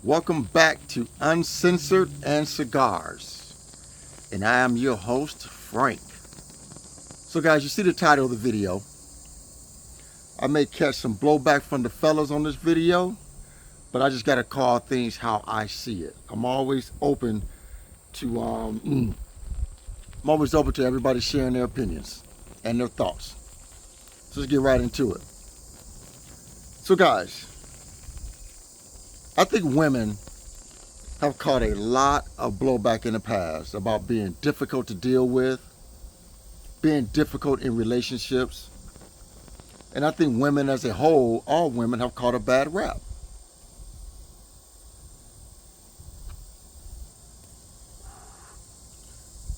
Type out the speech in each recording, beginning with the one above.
Welcome back to Uncensored and Cigars. And I am your host, Frank. So guys, you see the title of the video. I may catch some blowback from the fellas on this video, but I just gotta call things how I see it. I'm always open to everybody sharing their opinions and their thoughts. So let's get right into it. So guys, I think women have caught a lot of blowback in the past about being difficult to deal with, being difficult in relationships. And I think women as a whole, all women have caught a bad rap.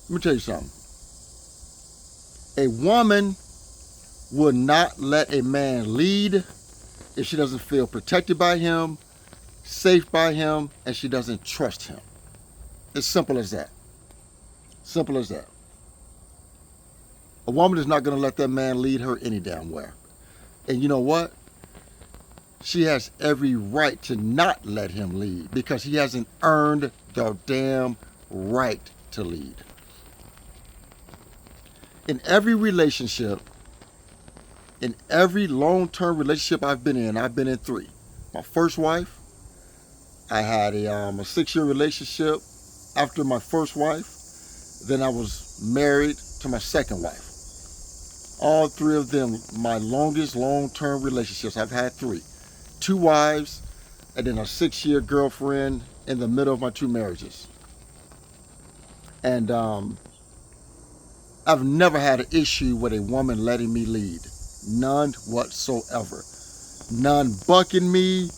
Let me tell you something. A woman would not let a man lead if she doesn't feel protected by him, safe by him, and she doesn't trust him. It's simple as that. Simple as that. A woman is not going to let that man lead her any damn where. And you know what? She has every right to not let him lead because he hasn't earned the damn right to lead. In every relationship, in every long-term relationship I've been in 3. My first wife, I had a 6-year relationship after my first wife. Then I was married to my second wife. All 3 of them, my longest long-term relationships. I've had 3. 2 wives, and then a 6-year girlfriend in the middle of my 2 marriages. And I've never had an issue with a woman letting me lead. None whatsoever. None bucking me,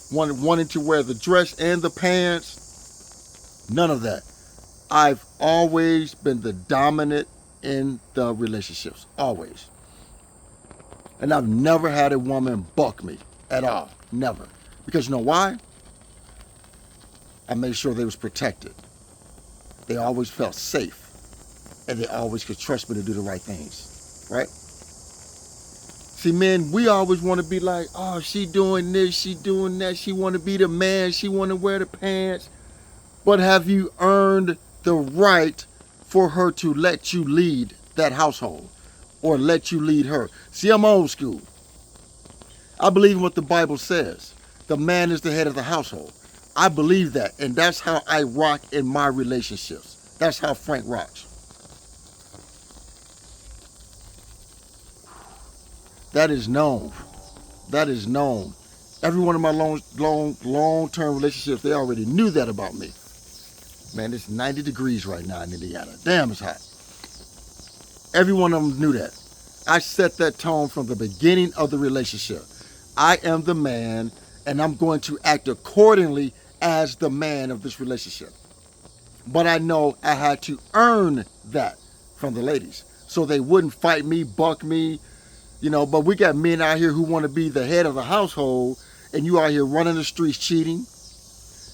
wanting to wear the dress and the pants. None of that. I've always been the dominant in the relationships. Always. And I've never had a woman buck me at all. Never. Because you know why? I made sure they was protected. They always felt safe. And they always could trust me to do the right things. Right? See, men, we always want to be like, oh, she doing this, she doing that. She want to be the man. She want to wear the pants. But have you earned the right for her to let you lead that household or let you lead her? See, I'm old school. I believe in what the Bible says. The man is the head of the household. I believe that. And that's how I rock in my relationships. That's how Frank rocks. That is known. That is known. Every one of my long-term relationships, they already knew that about me. Man, it's 90 degrees right now in Indiana. Damn, it's hot. Every one of them knew that. I set that tone from the beginning of the relationship. I am the man, and I'm going to act accordingly as the man of this relationship. But I know I had to earn that from the ladies, so they wouldn't fight me, buck me. You know, but we got men out here who want to be the head of the household, and you out here running the streets cheating.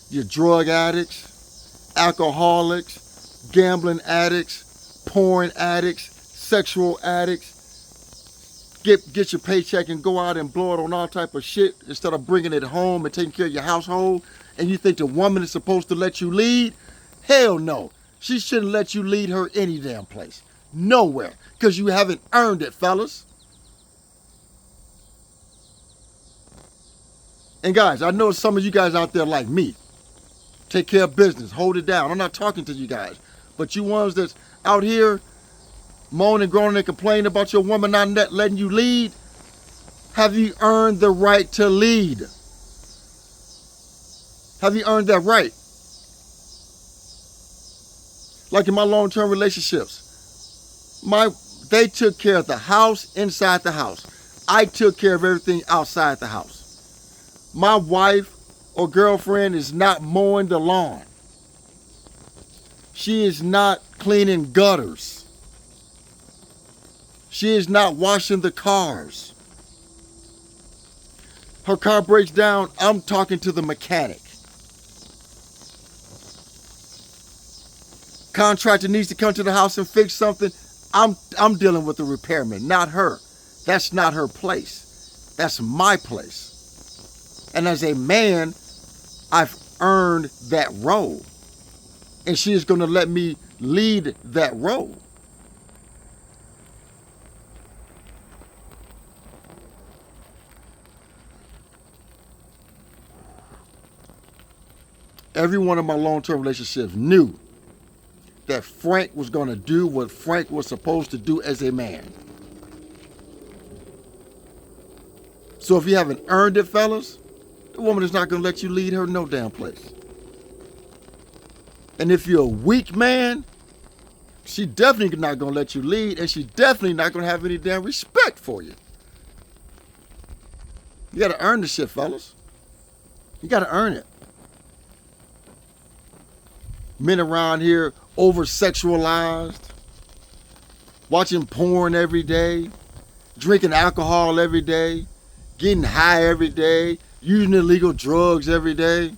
You're drug addicts, alcoholics, gambling addicts, porn addicts, sexual addicts. Get your paycheck and go out and blow it on all type of shit instead of bringing it home and taking care of your household. And you think the woman is supposed to let you lead? Hell no. She shouldn't let you lead her any damn place. Nowhere. Because you haven't earned it, fellas. And guys, I know some of you guys out there like me. Take care of business. Hold it down. I'm not talking to you guys. But you ones that's out here moaning, groaning, and complaining about your woman not letting you lead, have you earned the right to lead? Have you earned that right? Like in my long-term relationships, they took care of the house, inside the house. I took care of everything outside the house. My wife or girlfriend is not mowing the lawn. She is not cleaning gutters. She is not washing the cars. Her car breaks down, I'm talking to the mechanic. Contractor needs to come to the house and fix something, I'm dealing with the repairman, not her. That's not her place. That's my place. And as a man, I've earned that role. And she is going to let me lead that role. Every one of my long-term relationships knew that Frank was going to do what Frank was supposed to do as a man. So if you haven't earned it, fellas, the woman is not going to let you lead her no damn place. And if you're a weak man, she definitely not going to let you lead, and she definitely not going to have any damn respect for you. You got to earn the shit, fellas. You got to earn it. Men around here over-sexualized, watching porn every day, drinking alcohol every day, getting high every day, using illegal drugs every day.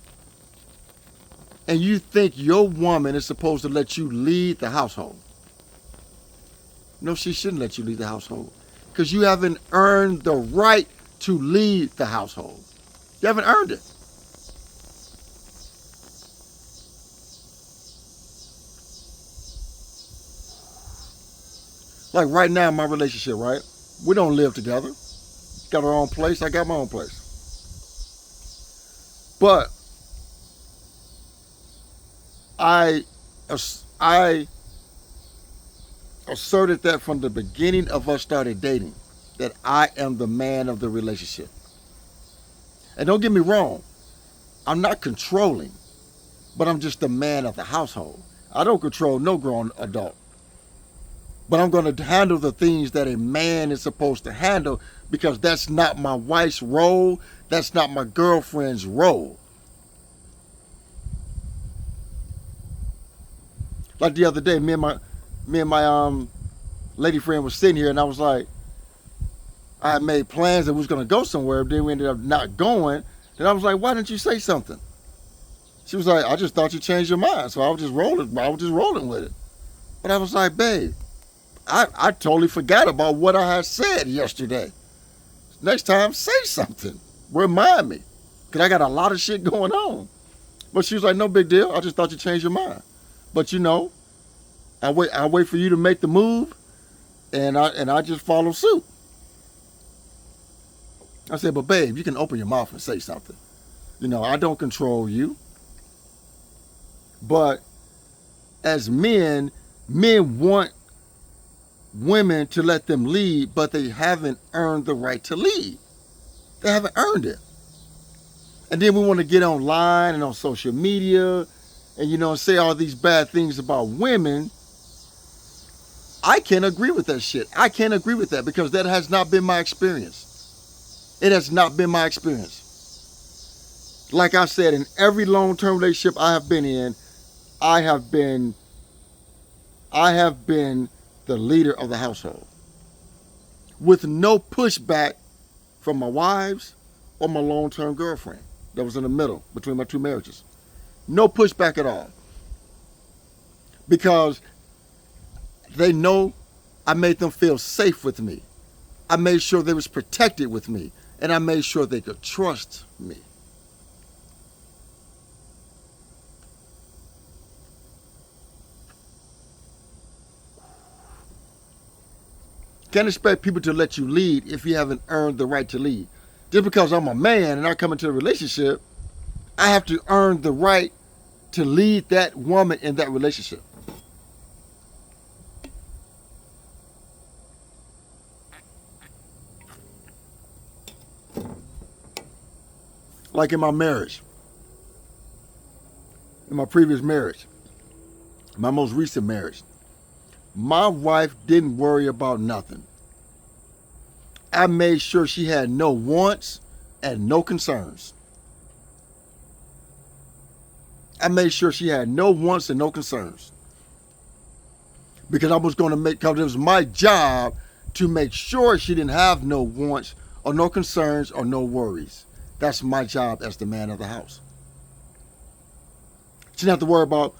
And you think your woman is supposed to let you lead the household. No, she shouldn't let you lead the household, because you haven't earned the right to lead the household. You haven't earned it. Like right now in my relationship, right? We don't live together. Got our own place. I got my own place. But I asserted that from the beginning of us started dating, that I am the man of the relationship. And don't get me wrong, I'm not controlling, but I'm just the man of the household. I don't control no grown adult. But I'm going to handle the things that a man is supposed to handle, because that's not my wife's role. That's not my girlfriend's role. Like the other day, me and my lady friend was sitting here, and I was like, I had made plans that we was going to go somewhere, but then we ended up not going. And I was like, why didn't you say something? She was like, I just thought you changed your mind, so I was just rolling with it. But I was like, babe, I totally forgot about what I had said yesterday. Next time, say something. Remind me. Because I got a lot of shit going on. But she was like, no big deal. I just thought you changed your mind. But you know, I wait for you to make the move, and I just follow suit. I said, but babe, you can open your mouth and say something. You know, I don't control you. But as men want women to let them lead, but they haven't earned the right to lead. They haven't earned it. And then we want to get online and on social media and, you know, say all these bad things about women. I can't agree with that shit. I can't agree with that, because that has not been my experience. It has not been my experience. Like I said, in every long-term relationship I have been in, I have been the leader of the household, with no pushback from my wives or my long-term girlfriend that was in the middle between my two marriages. No pushback at all, because they know I made them feel safe with me. I made sure they was protected with me, and I made sure they could trust me. Can't expect people to let you lead if you haven't earned the right to lead. Just because I'm a man and I come into a relationship, I have to earn the right to lead that woman in that relationship. Like in my marriage, in my previous marriage, my most recent marriage, my wife didn't worry about nothing. I made sure she had no wants and no concerns. I made sure she had no wants and no concerns. Because I was going to because it was my job to make sure she didn't have no wants or no concerns or no worries. That's my job as the man of the house. She didn't have to worry about,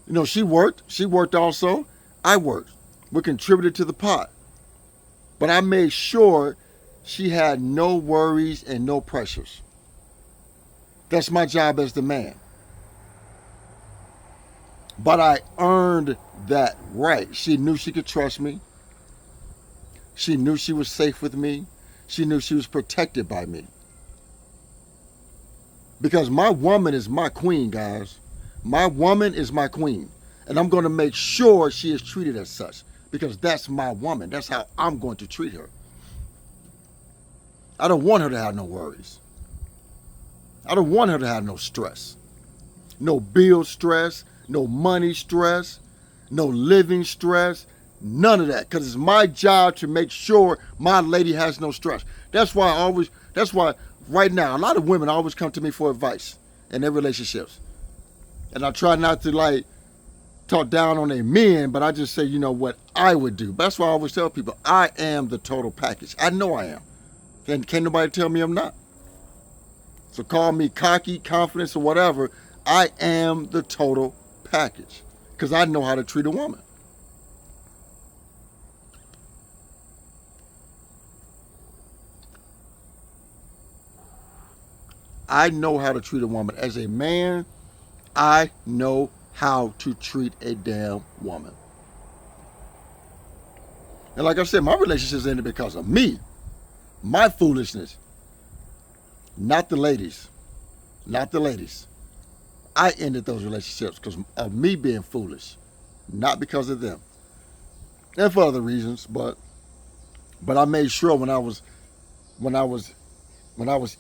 you know, she worked also. I worked. We contributed to the pot. But I made sure she had no worries and no pressures. That's my job as the man. But I earned that right. She knew she could trust me. She knew she was safe with me. She knew she was protected by me. Because my woman is my queen, guys. My woman is my queen. And I'm going to make sure she is treated as such. Because that's my woman. That's how I'm going to treat her. I don't want her to have no worries. I don't want her to have no stress. No bill stress, no money stress, no living stress, none of that. Because it's my job to make sure my lady has no stress. That's why right now, a lot of women always come to me for advice in their relationships. And I try not to like talk down on their men, but I just say, you know, what I would do. That's why I always tell people, I am the total package. I know I am. And can't nobody tell me I'm not. So call me cocky, confidence, or whatever. I am the total package because I know how to treat a woman. I know how to treat a woman. As a man, I know how to treat a damn woman. And like I said, my relationships ended because of me, my foolishness, not the ladies. Not the ladies. I ended those relationships because of me being foolish, not because of them. And for other reasons, but I made sure when I was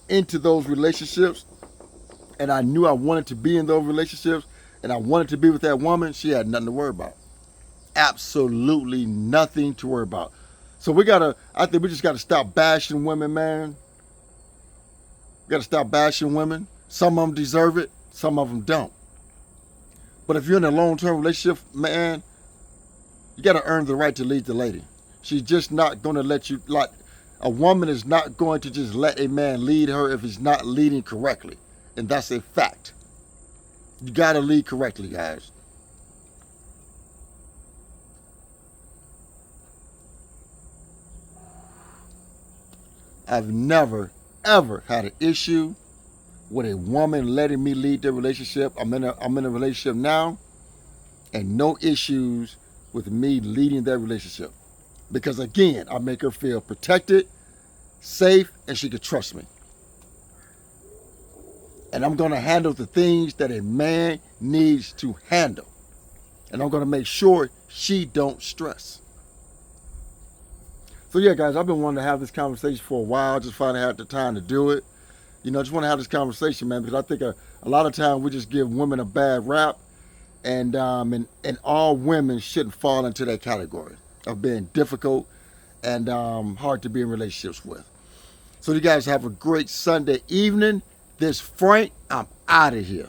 into those relationships and I knew I wanted to be in those relationships and I wanted to be with that woman, she had nothing to worry about. Absolutely nothing to worry about. So I think we just gotta stop bashing women, man. We gotta stop bashing women. Some of them deserve it, some of them don't. But if you're in a long-term relationship, man, you gotta earn the right to lead the lady. She's just not gonna let you, like, a woman is not going to just let a man lead her if he's not leading correctly. And that's a fact. You gotta lead correctly, guys. I've never, ever had an issue with a woman letting me lead the relationship. I'm in a relationship now, and no issues with me leading that relationship. Because again, I make her feel protected, safe, and she can trust me. And I'm gonna handle the things that a man needs to handle. And I'm gonna make sure she don't stress. So yeah, guys, I've been wanting to have this conversation for a while. Just finally had the time to do it. You know, I just want to have this conversation, man, because I think a lot of times we just give women a bad rap, and all women shouldn't fall into that category of being difficult and hard to be in relationships with. So you guys have a great Sunday evening. This Frank, I'm out of here.